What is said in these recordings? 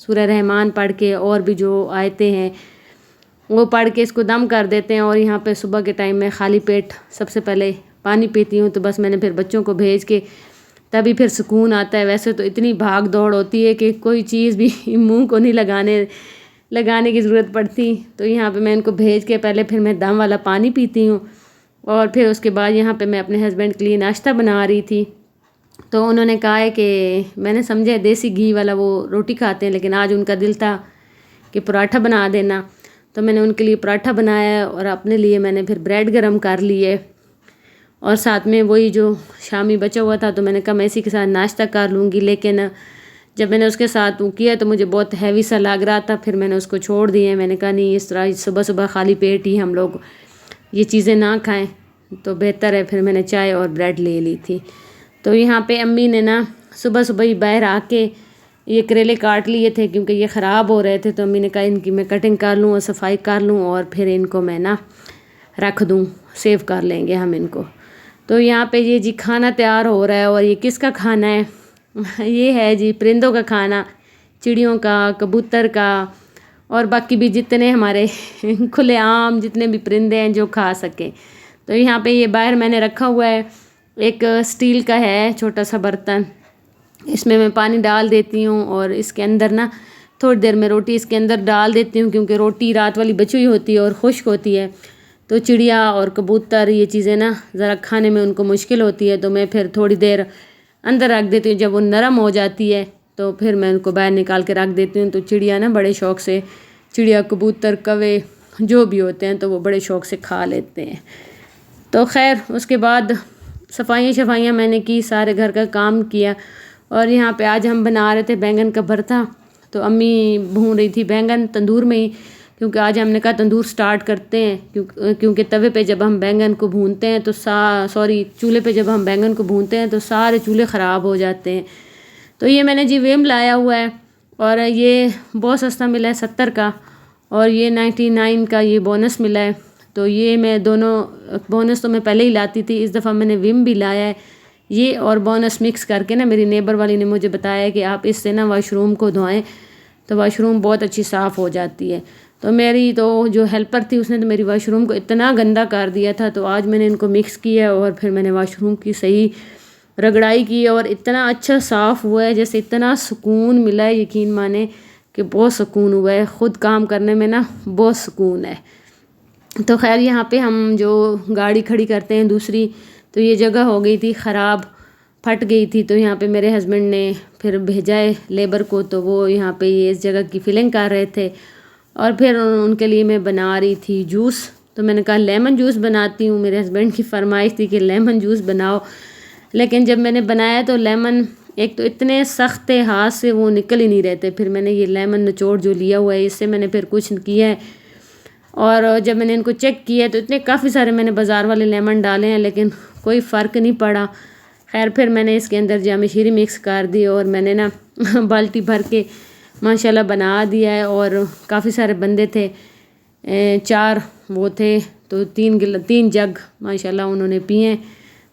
سورہ رحمان پڑھ کے اور بھی جو آیتیں ہیں وہ پڑھ کے اس کو دم کر دیتے ہیں، اور یہاں پہ صبح کے ٹائم میں خالی پیٹ سب سے پہلے پانی پیتی ہوں۔ تو بس میں نے پھر بچوں کو بھیج کے تبھی پھر سکون آتا ہے۔ ویسے تو اتنی بھاگ دوڑ ہوتی ہے کہ کوئی چیز بھی منہ کو نہیں لگانے کی ضرورت پڑتی، تو یہاں پہ میں ان کو بھیج کے پہلے پھر میں دم والا پانی پیتی ہوں، اور پھر اس کے بعد یہاں پہ میں اپنے ہسبینڈ کے لیے ناشتہ بنا رہی تھی۔ تو انہوں نے کہا ہے کہ میں نے سمجھا دیسی گھی والا وہ روٹی کھاتے ہیں، لیکن آج ان کا دل تھا کہ پراٹھا بنا دینا، تو میں نے ان کے لیے پراٹھا بنایا، اور اپنے لیے میں نے پھر بریڈ گرم کر لی ہے، اور ساتھ میں وہی جو شامی بچا ہوا تھا تو میں نے کہا میں اسی کے ساتھ ناشتہ کر لوں گی، لیکن جب میں نے اس کے ساتھ وہ کیا تو مجھے بہت ہیوی سا لگ رہا تھا، پھر میں نے اس کو چھوڑ دیے۔ میں نے کہا نہیں، اس طرح صبح صبح خالی پیٹ ہی ہم لوگ یہ چیزیں نہ کھائیں تو بہتر ہے۔ پھر میں نے چائے اور بریڈ لے لی تھی۔ تو یہاں پہ امی نے نا صبح صبح ہی باہر آ کے یہ کریلے کاٹ لیے تھے کیونکہ یہ خراب ہو رہے تھے، تو امی نے کہا ان کی میں کٹنگ کر لوں اور صفائی کر لوں، اور پھر ان کو میں نا رکھ دوں، سیو کر لیں گے ہم ان کو۔ تو یہاں پہ یہ جی کھانا تیار ہو رہا ہے، اور یہ کس کا کھانا ہے؟ یہ ہے جی پرندوں کا کھانا، چڑیوں کا، کبوتر کا، اور باقی بھی جتنے ہمارے کھلے عام جتنے بھی پرندے ہیں جو کھا سکیں۔ تو یہاں پہ یہ باہر میں نے رکھا ہوا ہے، ایک سٹیل کا ہے چھوٹا سا برتن، اس میں پانی ڈال دیتی ہوں، اور اس کے اندر نا تھوڑی دیر میں روٹی اس کے اندر ڈال دیتی ہوں، کیونکہ روٹی رات والی بچی ہوئی ہوتی ہے اور خشک ہوتی ہے، تو چڑیا اور کبوتر یہ چیزیں نا ذرا کھانے میں ان کو مشکل ہوتی ہے، تو میں پھر تھوڑی دیر اندر رکھ دیتی ہوں۔ جب وہ نرم ہو جاتی ہے تو پھر میں ان کو باہر نکال کے رکھ دیتی ہوں، تو چڑیا نا بڑے شوق سے، چڑیا کبوتر کوے جو بھی ہوتے ہیں تو وہ بڑے شوق سے کھا لیتے ہیں۔ تو خیر اس کے بعد صفائیاں میں نے کی، سارے گھر کا کام کیا، اور یہاں پہ آج ہم بنا رہے تھے بینگن کا بھرتا۔ تو امی بھون رہی تھی بینگن تندور میں ہی، کیونکہ آج ہم نے کہا تندور سٹارٹ کرتے ہیں، کیونکہ توے پہ جب ہم بینگن کو بھونتے ہیں تو چولہے پہ جب ہم بینگن کو بھونتے ہیں تو سارے چولہے خراب ہو جاتے ہیں۔ تو یہ میں نے جی ویم لایا ہوا ہے، اور یہ بہت سستا ملا ہے 70 کا، اور یہ 99 کا یہ بونس ملا ہے۔ تو یہ میں دونوں بونس تو میں پہلے ہی لاتی تھی، اس دفعہ میں نے ویم بھی لایا ہے، یہ اور بونس مکس کر کے نا میری نیبر والی نے مجھے بتایا کہ آپ اس سے نا واش روم کو دھوئیں تو واش روم بہت اچھی صاف ہو جاتی ہے۔ تو میری تو جو ہیلپر تھی اس نے تو میری واش روم کو اتنا گندا کر دیا تھا، تو آج میں نے ان کو مکس کیا، اور پھر میں نے واش روم کی صحیح رگڑائی کی، اور اتنا اچھا صاف ہوا ہے، جیسے اتنا سکون ملا ہے، یقین مانے کہ بہت سکون ہوا ہے، خود کام کرنے میں نا بہت سکون ہے۔ تو خیر یہاں پہ ہم جو گاڑی کھڑی کرتے ہیں دوسری، تو یہ جگہ ہو گئی تھی خراب، پھٹ گئی تھی، تو یہاں پہ میرے ہسبینڈ نے پھر بھیجا ہے لیبر کو، تو وہ یہاں پہ یہ اس جگہ کی فلنگ کر رہے تھے، اور پھر ان کے لیے میں بنا رہی تھی جوس۔ تو میں نے کہا لیمن جوس بناتی ہوں، میرے ہسبینڈ کی فرمائش تھی کہ لیمن جوس بناؤ، لیکن جب میں نے بنایا تو لیمن ایک تو اتنے سخت ہاتھ سے وہ نکل ہی نہیں رہتے، پھر میں نے یہ لیمن نچوڑ جو لیا ہوا ہے اس سے میں نے پھر کچھ کیا ہے، اور جب میں نے ان کو چیک کیا تو اتنے کافی سارے میں نے بازار والے لیمن ڈالے ہیں لیکن کوئی فرق نہیں پڑا۔ خیر پھر میں نے اس کے اندر جامع شیری مکس کر دی، اور میں نے نا بالٹی بھر کے ماشاءاللہ بنا دیا ہے، اور کافی سارے بندے تھے، 4 وہ تھے، تو 3 جگ ماشاءاللہ انہوں نے پیے ہیں۔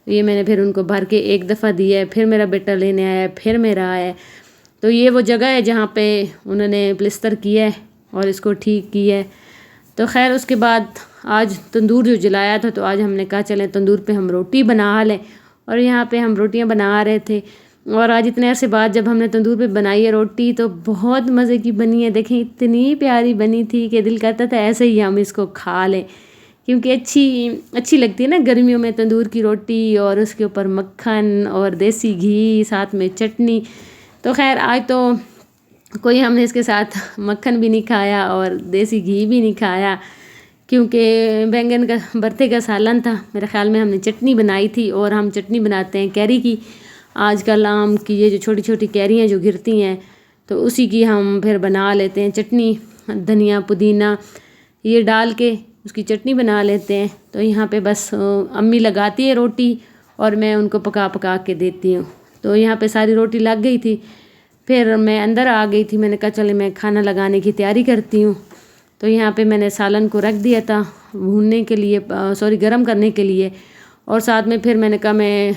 یہ میں نے پھر ان کو بھر کے ایک دفعہ دیا ہے، پھر میرا بیٹا لینے آیا ہے، پھر میرا آیا ہے۔ تو یہ وہ جگہ ہے جہاں پہ انہوں نے پلستر کیا ہے اور اس کو ٹھیک کیا ہے۔ تو خیر اس کے بعد آج تندور جو جلایا تھا، تو آج ہم نے کہا چلیں تندور پہ ہم روٹی بنا لیں، اور یہاں پہ ہم روٹیاں بنا رہے تھے، اور آج اتنے عرصے بعد جب ہم نے تندور پہ بنائی ہے روٹی تو بہت مزے کی بنی ہے، دیکھیں اتنی پیاری بنی تھی کہ دل کرتا تھا ایسے ہی ہم اس کو کھا لیں، کیونکہ اچھی لگتی ہے نا گرمیوں میں تندور کی روٹی، اور اس کے اوپر مکھن اور دیسی گھی ساتھ میں چٹنی۔ تو خیر آج تو کوئی ہم نے اس کے ساتھ مکھن بھی نہیں کھایا اور دیسی گھی بھی نہیں کھایا، کیونکہ بینگن کا بھرتے کا سالن تھا، میرے خیال میں ہم نے چٹنی بنائی تھی، اور ہم چٹنی بناتے ہیں کیری کی، آج کل آم کی یہ جو چھوٹی چھوٹی کیریاں جو گرتی ہیں تو اسی کی ہم پھر بنا لیتے ہیں چٹنی، دھنیا پودینہ یہ ڈال کے اس کی چٹنی بنا لیتے ہیں۔ تو یہاں پہ بس امی لگاتی ہے روٹی اور میں ان کو پکا کے دیتی ہوں۔ تو یہاں پہ ساری روٹی لگ گئی تھی، پھر میں اندر آ گئی تھی، میں نے کہا چلے میں کھانا لگانے کی تیاری کرتی ہوں۔ تو یہاں پہ میں نے سالن کو رکھ دیا تھا بھوننے کے لیے، گرم کرنے کے لیے، اور ساتھ میں پھر میں نے کہا میں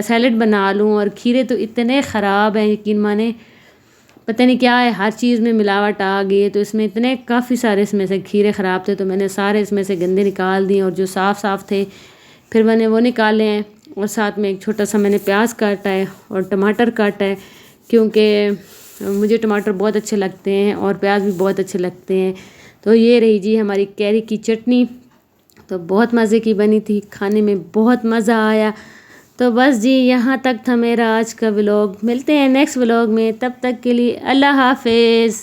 سیلڈ بنا لوں، اور کھیرے تو اتنے خراب ہیں یقین مانے، پتہ نہیں کیا ہے، ہر چیز میں ملاوٹ آ گئی ہے، تو اس میں اتنے کافی سارے اس میں سے کھیرے خراب تھے، تو میں نے سارے اس میں سے گندے نکال دیے، اور جو صاف صاف تھے پھر میں نے وہ نکالے ہیں، اور ساتھ میں ایک چھوٹا سا میں نے پیاز کاٹا ہے اور ٹماٹر کاٹا ہے، کیونکہ مجھے ٹماٹر بہت اچھے لگتے ہیں اور پیاز بھی بہت اچھے لگتے ہیں۔ تو یہ رہی جی ہماری کیری کی چٹنی، تو بہت مزے کی بنی تھی، کھانے میں بہت مزہ آیا۔ تو بس جی یہاں تک تھا میرا آج کا ولاگ، ملتے ہیں نیکسٹ ولاگ میں، تب تک کے لیے اللہ حافظ۔